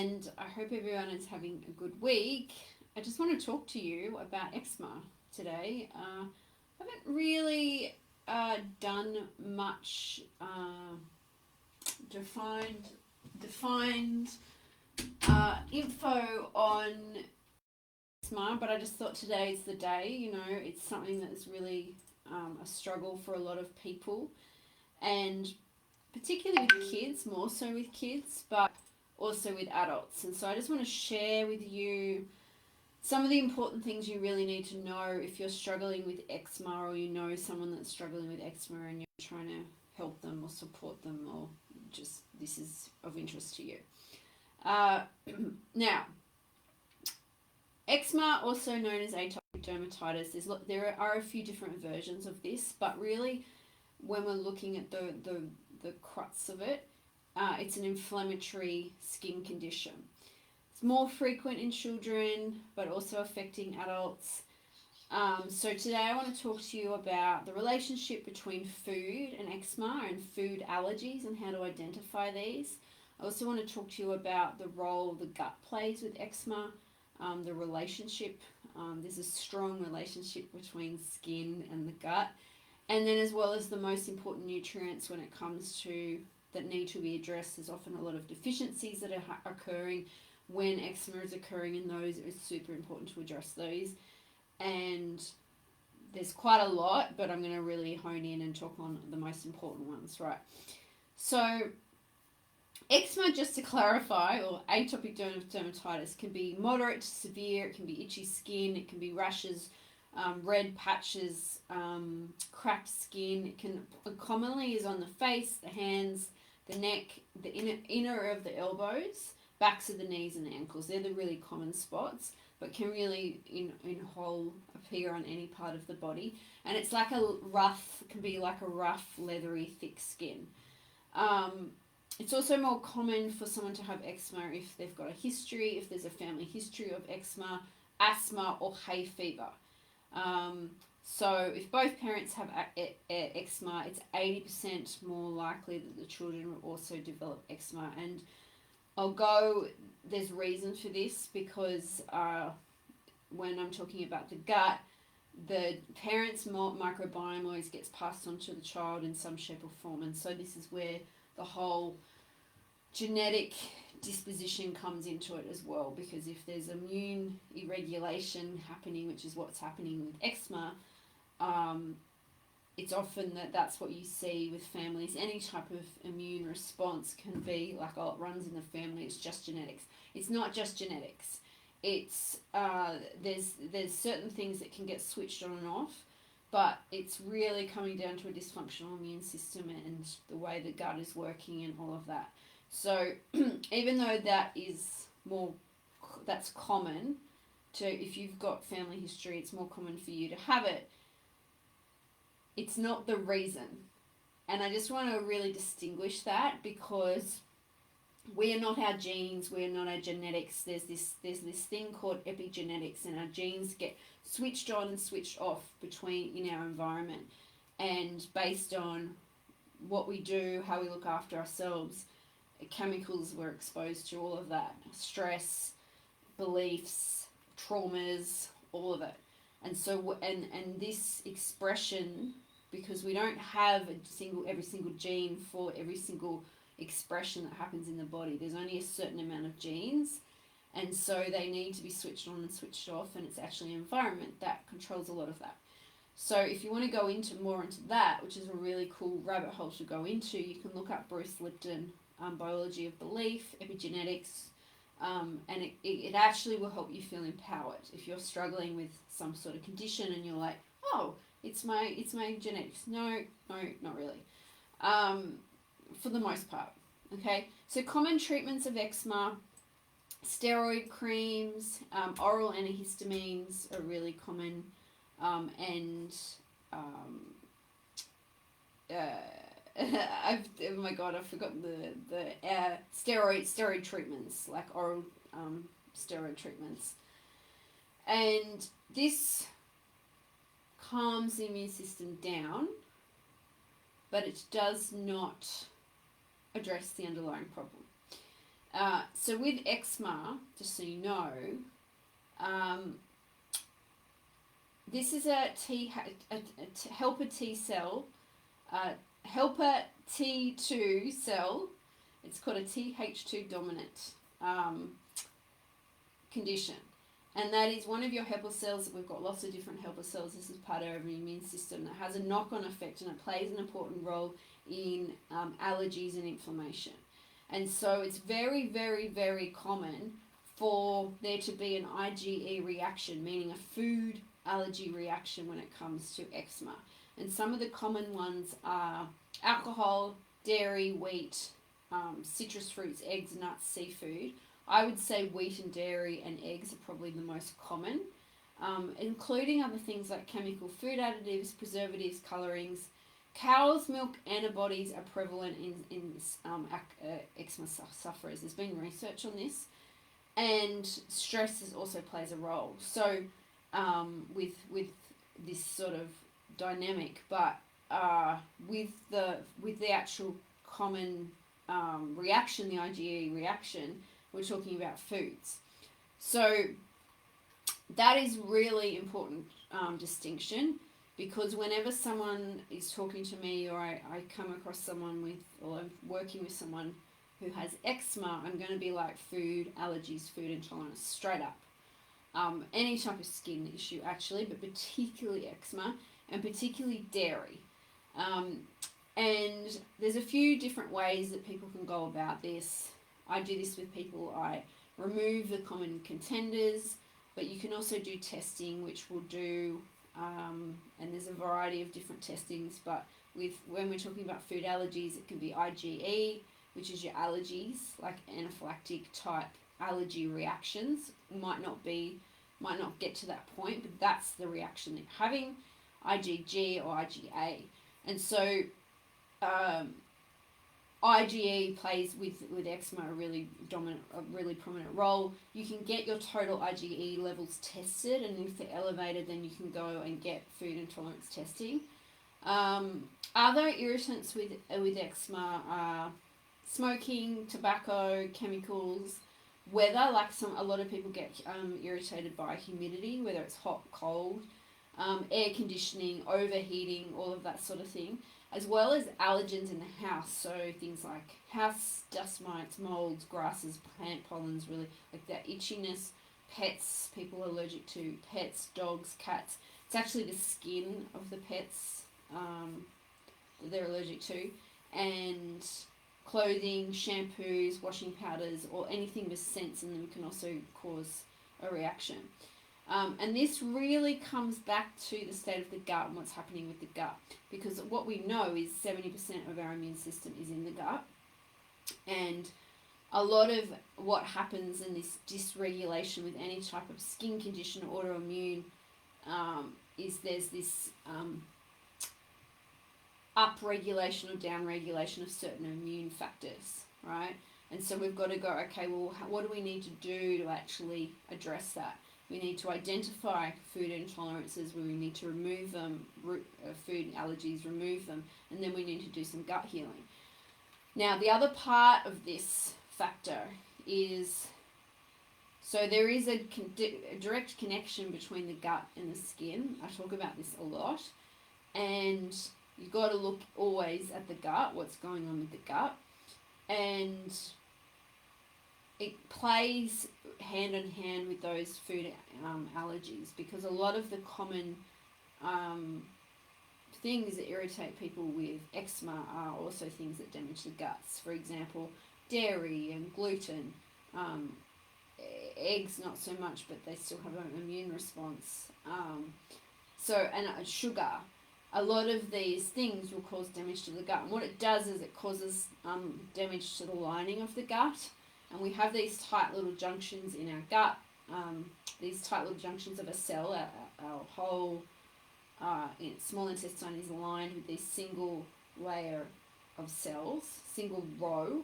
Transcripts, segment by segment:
and I hope everyone is having a good week. I just want to talk to you about eczema today. I haven't really done much defined info on eczema, but I just thought today's the day. You know, it's something that's really a struggle for a lot of people, and particularly with kids, more so with kids, but also with adults. And so I just want to share with you some of the important things you really need to know if you're struggling with eczema, or you know someone that's struggling with eczema and you're trying to help them or support them, or just this is of interest to you. Now, eczema, also known as atopic dermatitis, there are a few different versions of this, but really when we're looking at the crux of it, it's an inflammatory skin condition. It's more frequent in children, but also affecting adults. So today I want to talk to you about the relationship between food and eczema and food allergies and how to identify these. I also want to talk to you about the role the gut plays with eczema, the relationship. There's a strong relationship between skin and the gut. And then as well as the most important nutrients when it comes to that need to be addressed. There's often a lot of deficiencies that are occurring when eczema is occurring, and those it's super important to address those. And there's quite a lot, but I'm going to really hone in and talk on the most important ones, right? So eczema, just to clarify, or atopic dermatitis, can be moderate to severe. It can be itchy skin. It can be rashes, red patches, cracked skin. It commonly is on the face, the hands, the neck, the inner of the elbows, backs of the knees and the ankles. They're the really common spots, but can really in whole appear on any part of the body. And it's like can be like a rough, leathery, thick skin. It's also more common for someone to have eczema if they've got a history, if there's a family history of eczema, asthma, or hay fever. So if both parents have eczema, it's 80% more likely that the children will also develop eczema. And there's reason for this, because when I'm talking about the gut, the parent's microbiome always gets passed on to the child in some shape or form. And so this is where the whole genetic disposition comes into it as well, because if there's immune irregulation happening, which is what's happening with eczema, it's often that's what you see with families. Any type of immune response can be like, oh, it runs in the family, it's just genetics. It's not just genetics. It's there's certain things that can get switched on and off, but it's really coming down to a dysfunctional immune system and the way the gut is working and all of that. So even though that's common if you've got family history, it's more common for you to have it. It's not the reason. And I just want to really distinguish that, because we are not our genes, we're not our genetics. There's this thing called epigenetics, and our genes get switched on and switched off in our environment, and based on what we do, how we look after ourselves, chemicals we're exposed to, all of that, stress, beliefs, traumas, all of it. And so and this expression, because we don't have every single gene for every single expression that happens in the body, there's only a certain amount of genes, and so they need to be switched on and switched off, and it's actually environment that controls a lot of that. So if you want to go more into that, which is a really cool rabbit hole to go into, you can look up Bruce Lipton, Biology of Belief, Epigenetics, and it actually will help you feel empowered if you're struggling with some sort of condition and you're like, oh, it's my genetics. No, not really. For the most part. Okay, so common treatments of eczema: steroid creams, oral antihistamines are really common, and oh my god, I've forgotten the steroid treatments, like oral steroid treatments, and this calms the immune system down, but it does not address the underlying problem. So with eczema, just so you know, this is a helper T cell, helper T2 cell. It's called a Th2 dominant condition. And that is one of your helper cells. We've got lots of different helper cells. This is part of our immune system that has a knock-on effect, and it plays an important role in allergies and inflammation. And so it's very, very, very common for there to be an IgE reaction, meaning a food allergy reaction when it comes to eczema. And some of the common ones are alcohol, dairy, wheat, citrus fruits, eggs, nuts, seafood. I would say wheat and dairy and eggs are probably the most common, including other things like chemical food additives, preservatives, colorings. Cow's milk antibodies are prevalent in eczema sufferers. There's been research on this, and stress also plays a role. So with this sort of dynamic, but with the actual common reaction, the IgE reaction, we're talking about foods. So that is really important distinction, because whenever someone is talking to me, or I come across someone with, or I'm working with someone who has eczema, I'm going to be like food allergies, food intolerance, straight up. Any type of skin issue actually, but particularly eczema, and particularly dairy. And there's a few different ways that people can go about this. I do this with people. I remove the common contenders, but you can also do testing, which we'll do, and there's a variety of different testings. But when we're talking about food allergies, it can be IgE, which is your allergies, like anaphylactic type allergy reactions. Might not get to that point, but that's the reaction that you're having, IgG or IgA. And so IgE plays with eczema a really prominent role. You can get your total IgE levels tested, and if they're elevated, then you can go and get food intolerance testing. Other irritants with eczema are smoking, tobacco, chemicals, weather. Like a lot of people get irritated by humidity, whether it's hot, cold, air conditioning, overheating, all of that sort of thing, as well as allergens in the house. So things like house dust mites, molds, grasses, plant pollens, really like that itchiness. Pets, people are allergic to pets, dogs, cats. It's actually the skin of the pets that they're allergic to, and clothing, shampoos, washing powders, or anything with scents in them can also cause a reaction. And this really comes back to the state of the gut and what's happening with the gut, because what we know is 70% of our immune system is in the gut, and a lot of what happens in this dysregulation with any type of skin condition or autoimmune is there's this up-regulation or down-regulation of certain immune factors, right? And so we've got to go, okay, well, what do we need to do to actually address that? We need to identify food intolerances where we need to remove them, food allergies, remove them, and then we need to do some gut healing. Now, the other part of this factor is, so there is a direct connection between the gut and the skin. I talk about this a lot, and you've got to look always at the gut, what's going on with the gut, and it plays hand in hand with those food allergies, because a lot of the common things that irritate people with eczema are also things that damage the guts. For example, dairy and gluten, eggs not so much, but they still have an immune response. And sugar. A lot of these things will cause damage to the gut, and what it does is it causes damage to the lining of the gut. And we have these tight little junctions in our gut, these tight little junctions of a cell. Our whole small intestine is lined with this single layer of cells, single row.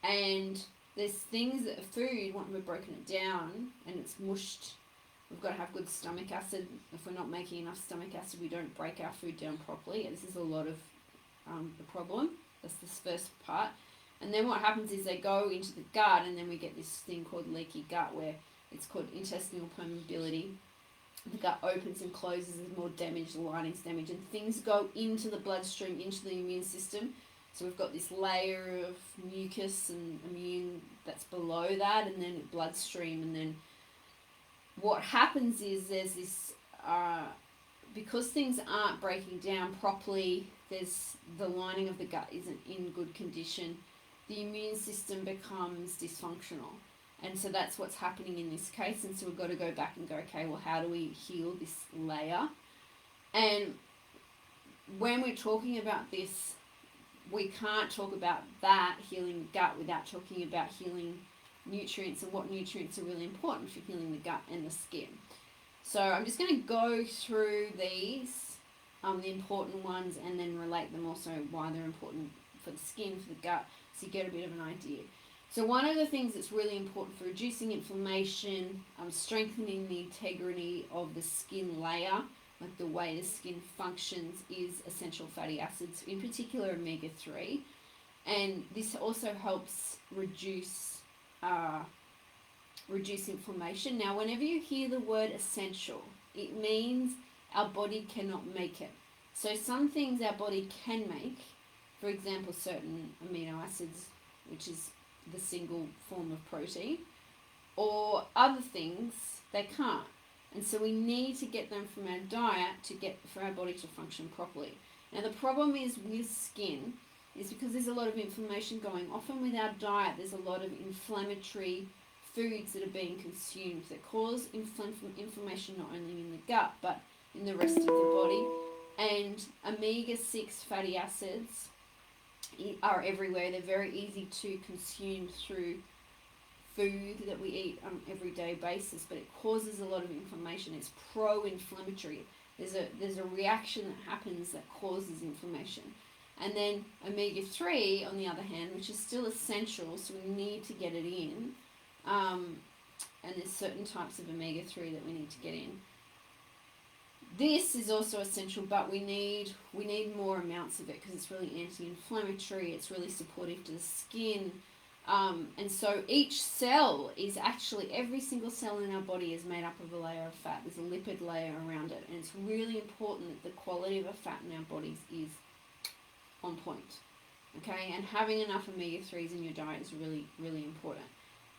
And there's things that food, once we've broken it down and it's mushed, we've got to have good stomach acid. If we're not making enough stomach acid, we don't break our food down properly. This is a lot of the problem. That's this first part. And then what happens is they go into the gut, and then we get this thing called leaky gut, where it's called intestinal permeability. The gut opens and closes, there's more damage, the lining's damaged, and things go into the bloodstream, into the immune system. So we've got this layer of mucus and immune that's below that, and then bloodstream. And then what happens is there's this, because things aren't breaking down properly, there's the lining of the gut isn't in good condition, the immune system becomes dysfunctional. And so that's what's happening in this case. And so we've got to go back and go, okay, well, how do we heal this layer? And when we're talking about this, we can't talk about that, healing the gut, without talking about healing nutrients and what nutrients are really important for healing the gut and the skin. So I'm just going to go through these, the important ones, and then relate them also why they're important for the skin, for the gut, so you get a bit of an idea. So one of the things that's really important for reducing inflammation, strengthening the integrity of the skin layer, like the way the skin functions, is essential fatty acids, in particular omega-3. And this also helps reduce inflammation. Now, whenever you hear the word essential, it means our body cannot make it. So some things our body can make, for example, certain amino acids, which is the single form of protein, or other things they can't. And so we need to get them from our diet for our body to function properly. Now the problem is with skin is because there's a lot of inflammation going. Often with our diet, there's a lot of inflammatory foods that are being consumed that cause inflammation not only in the gut but in the rest of the body. And omega-6 fatty acids are everywhere. They're very easy to consume through food that we eat on an everyday basis, but it causes a lot of inflammation. It's pro-inflammatory. There's a reaction that happens that causes inflammation. And then omega-3, on the other hand, which is still essential, so we need to get it in. And there's certain types of omega-3 that we need to get in. This is also essential, but we need more amounts of it because it's really anti-inflammatory. It's really supportive to the skin. And so each cell is actually, every single cell in our body is made up of a layer of fat. There's a lipid layer around it. And it's really important that the quality of the fat in our bodies is on point. Okay? And having enough omega-3s in your diet is really, really important,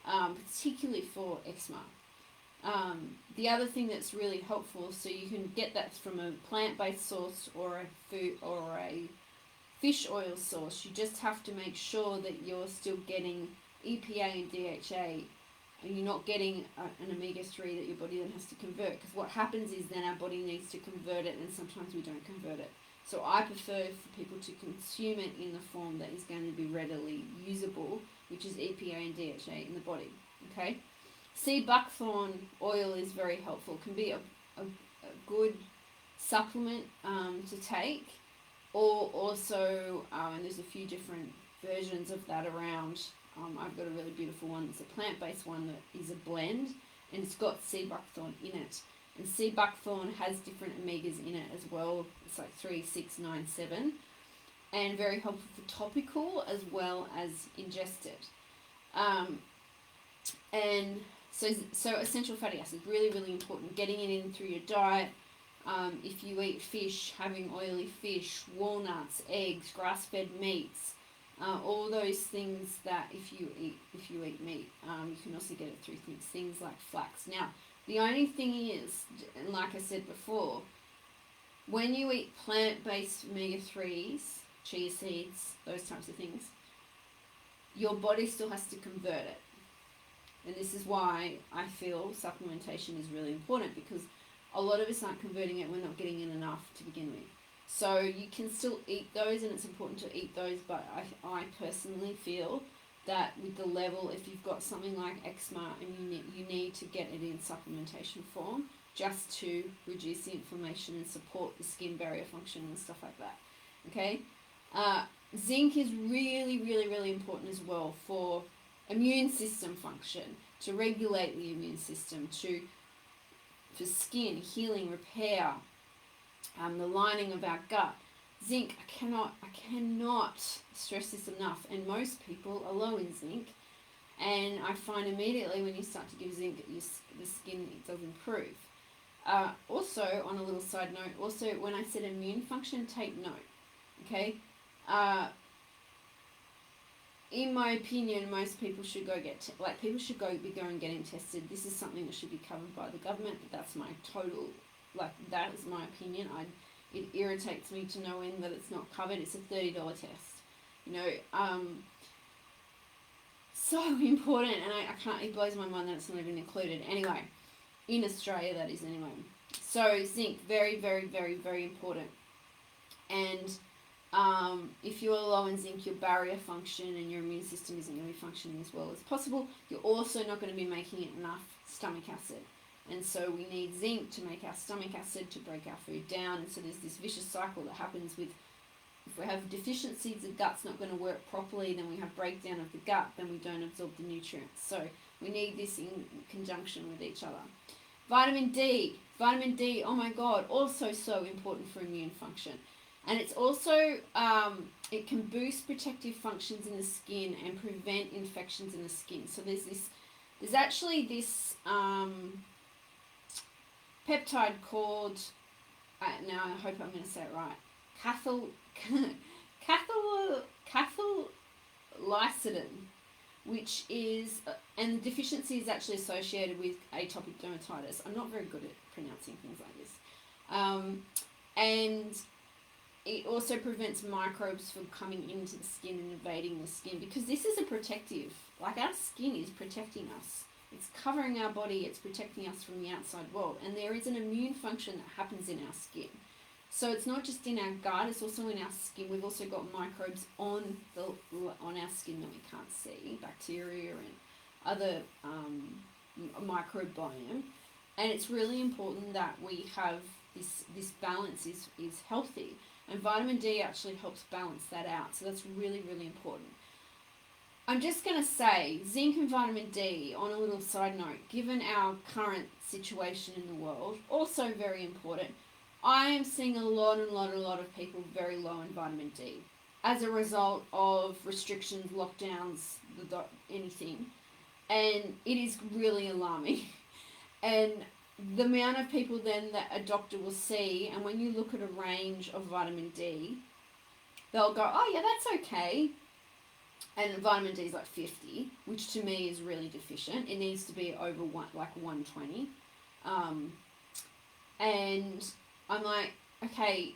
particularly for eczema. The other thing that's really helpful, so you can get that from a plant-based source or a food or a fish oil source. You just have to make sure that you're still getting EPA and DHA, and you're not getting an omega-3 that your body then has to convert. Because what happens is then our body needs to convert it, and sometimes we don't convert it. So I prefer for people to consume it in the form that is going to be readily usable, which is EPA and DHA in the body. Okay. Sea buckthorn oil is very helpful. It can be a good supplement to take, or also, and there's a few different versions of that around. I've got a really beautiful one. It's a plant-based one that is a blend, and it's got sea buckthorn in it. And sea buckthorn has different omegas in it as well. It's like 3, 6, 9, 7, and very helpful for topical as well as ingested. And so essential fatty acids, really, really important. Getting it in through your diet. If you eat fish, having oily fish, walnuts, eggs, grass-fed meats, all those things that if you eat meat, you can also get it through things like flax. Now, the only thing is, and like I said before, when you eat plant-based omega-3s, chia seeds, those types of things, your body still has to convert it. And this is why I feel supplementation is really important, because a lot of us aren't converting it. We're not getting in enough to begin with. So you can still eat those, and it's important to eat those, but I personally feel that with the level, if you've got something like eczema and you need to get it in supplementation form just to reduce the inflammation and support the skin barrier function and stuff like that. Okay? Zinc is really, really, really important as well for immune system function, to regulate the immune system, for skin, healing, repair, the lining of our gut. Zinc, I cannot stress this enough, and most people are low in zinc, and I find immediately when you start to give zinc, the skin, it does improve. Also, on a little side note, also when I said immune function, take note, okay? In my opinion, most people should go people should be going getting tested. This is something that should be covered by the government. That's my total, that is my opinion. It irritates me to no end that it's not covered. It's a $30 test, so important, and I can't. It blows my mind that it's not even included. Anyway, in Australia, that is anyway. So zinc, very, very, very, very important, and if you're low in zinc, your barrier function and your immune system isn't going to be functioning as well as possible. You're also not going to be making enough stomach acid. And so we need zinc to make our stomach acid, to break our food down. And so there's this vicious cycle that happens with, if we have deficiencies, the gut's not going to work properly, then we have breakdown of the gut, then we don't absorb the nutrients. So we need this in conjunction with each other. Vitamin D, oh my God, also so important for immune function. And it's also, it can boost protective functions in the skin and prevent infections in the skin. So there's actually this peptide called, now I hope I'm going to say it right, catholycidin, which is, and the deficiency is actually associated with atopic dermatitis. I'm not very good at pronouncing things like this. And it also prevents microbes from coming into the skin and invading the skin, because this is a protective, our skin is protecting us. It's covering our body, it's protecting us from the outside world, and there is an immune function that happens in our skin. So it's not just in our gut, it's also in our skin. We've also got microbes on our skin that we can't see, bacteria and other microbiome. And it's really important that we have this balance is healthy. And vitamin D actually helps balance that out. So that's really, really important. I'm just going to say, zinc and vitamin D, on a little side note, given our current situation in the world, also very important. I am seeing a lot of people very low in vitamin D as a result of restrictions, lockdowns, anything. And it is really alarming. And the amount of people then that a doctor will see, and when you look at a range of vitamin D, they'll go, oh yeah, that's okay. And vitamin D is 50, which to me is really deficient. It needs to be over 120. And I'm like, okay.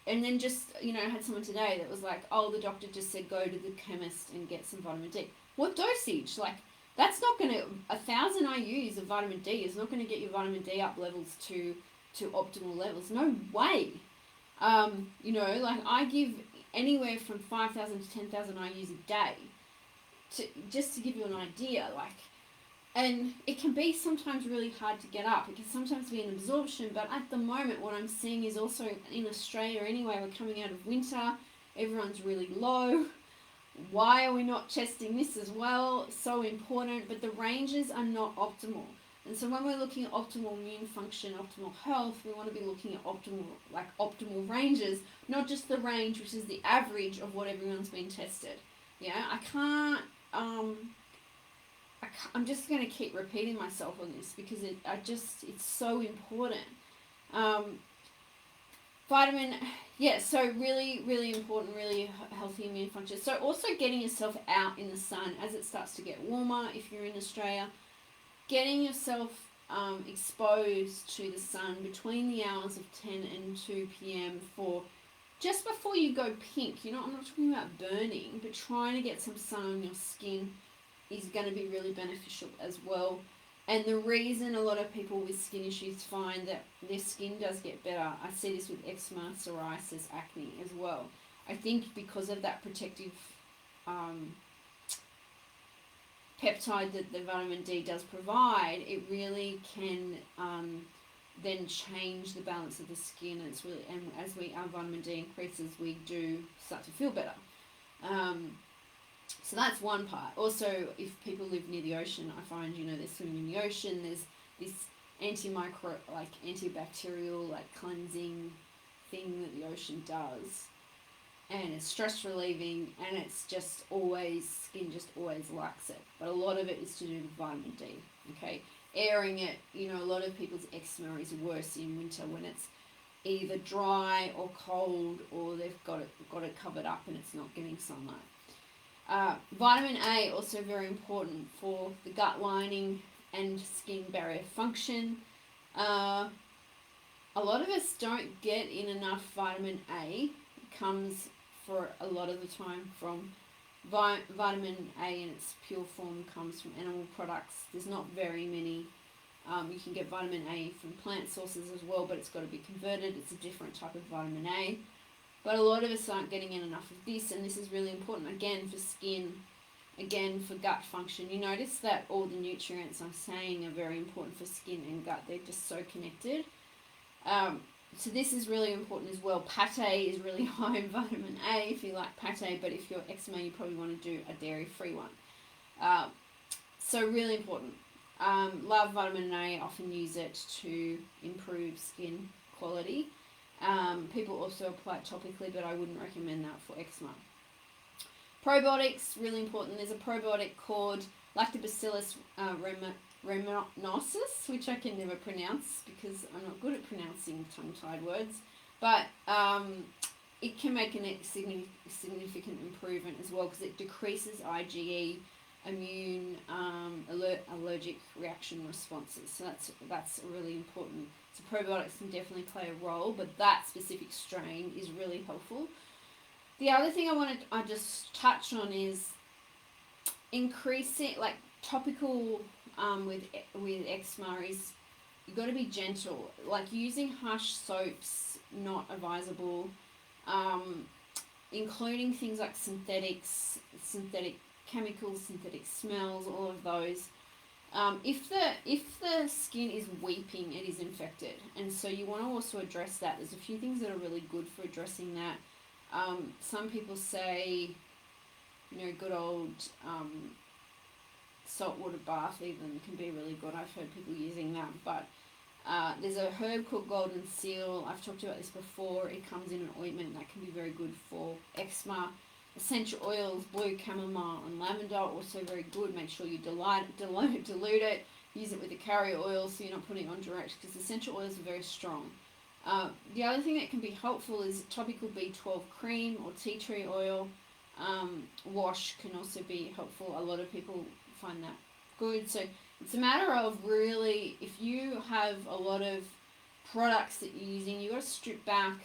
And then just, I had someone today that was like, oh, the doctor just said go to the chemist and get some vitamin D. What dosage? That's not going to, 1,000 IUs of vitamin D is not going to get your vitamin D up levels to optimal levels. No way. I give anywhere from 5,000 to 10,000 IUs a day, just to give you an idea. And it can be sometimes really hard to get up. It can sometimes be an absorption, but at the moment what I'm seeing is also in Australia anyway, we're coming out of winter, everyone's really low. Why are we not testing this as well? So important, but the ranges are not optimal. And so when we're looking at optimal immune function, optimal health, we want to be looking at optimal ranges, not just the range, which is the average of what everyone's been tested. Yeah, I'm just going to keep repeating myself on this because it's so important. So really, really important, really healthy immune function. So also getting yourself out in the sun as it starts to get warmer, if you're in Australia, getting yourself exposed to the sun between the hours of 10 and 2 p.m. for just before you go pink. I'm not talking about burning, but trying to get some sun on your skin is going to be really beneficial as well. And the reason a lot of people with skin issues find that their skin does get better, I see this with eczema, psoriasis, acne as well. I think because of that protective peptide that the vitamin D does provide, it really can then change the balance of the skin. And as our vitamin D increases, we do start to feel better. So that's one part. Also, if people live near the ocean, I find, they're swimming in the ocean, there's this antibacterial, cleansing thing that the ocean does. and it's stress relieving, and it's just always, skin just always likes it. But a lot of it is to do with vitamin D. Okay, airing it. You know, a lot of people's eczema is worse in winter when it's either dry or cold, or they've got it covered up and it's not getting sunlight. Vitamin A also very important for the gut lining and skin barrier function. A lot of us don't get in enough vitamin A. It comes for a lot of the time from vitamin A in its pure form comes from animal products. There's not very many. You can get vitamin A from plant sources as well, but it's got to be converted. It's a different type of vitamin A. But a lot of us aren't getting in enough of this, and this is really important, again, for skin, again, for gut function. You notice that all the nutrients I'm saying are very important for skin and gut. They're just so connected. So this is really important as well. Pate is really high in vitamin A if you like pate, but if you're eczema, you probably want to do a dairy-free one. So really important. Love vitamin A, often use it to improve skin quality. People also apply it topically, but I wouldn't recommend that for eczema. Probiotics, really important. There's a probiotic called Lactobacillus rhamnosus, which I can never pronounce because I'm not good at pronouncing tongue-tied words, but it can make a significant improvement as well because it decreases IgE, immune allergic reaction responses. So that's really important. So probiotics can definitely play a role, but that specific strain is really helpful. The other thing I just touch on is increasing, like topical with eczema is you've got to be gentle. Like using harsh soaps, not advisable. Including things like synthetic chemicals, synthetic smells, all of those. If the skin is weeping, it is infected, and so you want to also address that. There's a few things that are really good for addressing that. Some people say, good old saltwater bath even can be really good. I've heard people using that, but there's a herb called golden seal. I've talked about this before. It comes in an ointment that can be very good for eczema. Essential oils, blue chamomile and lavender are also very good. Make sure you dilute it. Use it with the carrier oil so you're not putting it on direct because essential oils are very strong. The other thing that can be helpful is topical B12 cream or tea tree oil. Wash can also be helpful. A lot of people find that good. So it's a matter of really, if you have a lot of products that you're using, you've got to strip back,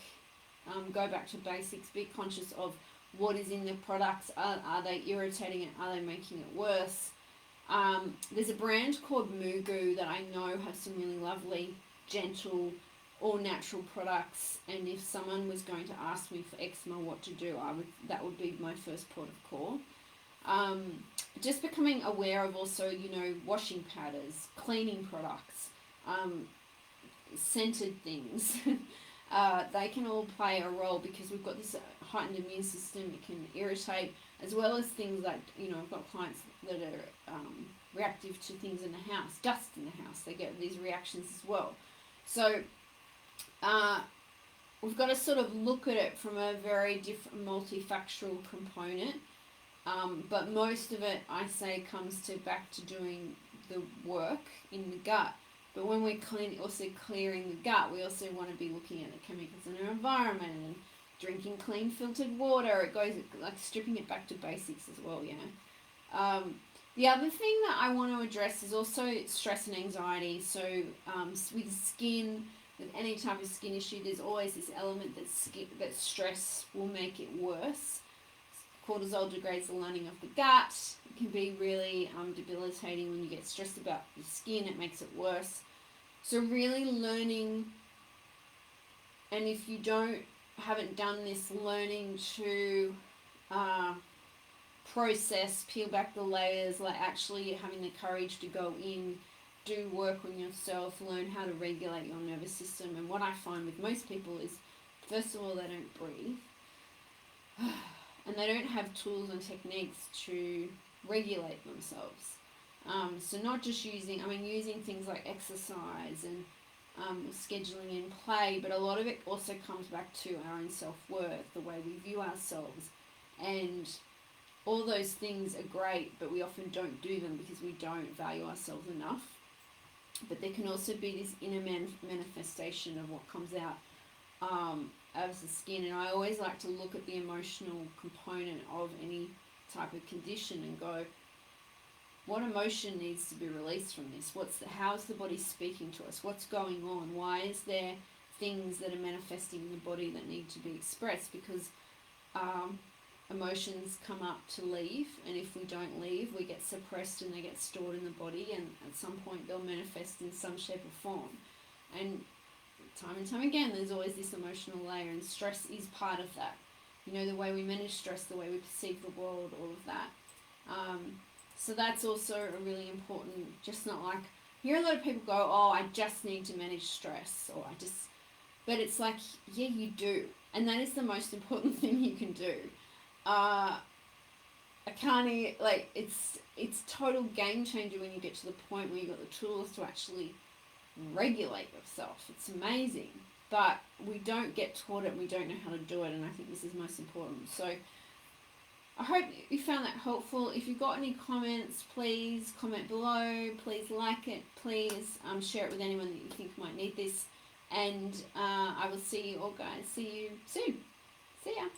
go back to basics, be conscious of what is in the products. Are they irritating it? Are they making it worse? There's a brand called Mugu that I know have some really lovely, gentle, all natural products, and if someone was going to ask me for eczema what to do, that would be my first port of call. Just becoming aware of also, washing powders, cleaning products, scented things. They can all play a role because we've got this heightened immune system. It can irritate, as well as things like, I've got clients that are reactive to things in the house, dust in the house. They get these reactions as well. So we've got to sort of look at it from a very different multifactorial component. But most of it, I say, comes back to doing the work in the gut. But when we're clearing the gut, we also want to be looking at the chemicals in our environment and drinking clean filtered water. It goes like stripping it back to basics as well, The other thing that I want to address is also stress and anxiety. So with skin, with any type of skin issue, there's always this element that stress will make it worse. Cortisol degrades the lining of the gut. It can be really debilitating when you get stressed about your skin. It makes it worse. So really learning, and if you haven't done this, learning to process, peel back the layers, like actually having the courage to go in, do work on yourself, learn how to regulate your nervous system. And what I find with most people is, first of all, they don't breathe. And they don't have tools and techniques to regulate themselves. So not just using things like exercise and scheduling in play, but a lot of it also comes back to our own self-worth, the way we view ourselves, and all those things are great, but we often don't do them because we don't value ourselves enough. But there can also be this inner manifestation of what comes out as the skin, and I always like to look at the emotional component of any type of condition and go, what emotion needs to be released from this? How's the body speaking to us? What's going on? Why is there things that are manifesting in the body that need to be expressed? Because emotions come up to leave, and if we don't leave, we get suppressed and they get stored in the body, and at some point they'll manifest in some shape or form. And time again, there's always this emotional layer, and stress is part of that. You know, the way we manage stress, the way we perceive the world, all of that. So that's also a really important, just not like, hear a lot of people go, oh, I just need to manage stress, or but it's like, yeah, you do. And that is the most important thing you can do. I can't, it's total game changer when you get to the point where you've got the tools to actually regulate yourself. It's amazing. But we don't get taught it, and we don't know how to do it, and I think this is most important. So I hope you found that helpful. If you've got any comments, please comment below. Please like it. Please share it with anyone that you think might need this. And I will see you all, guys. See you soon. See ya.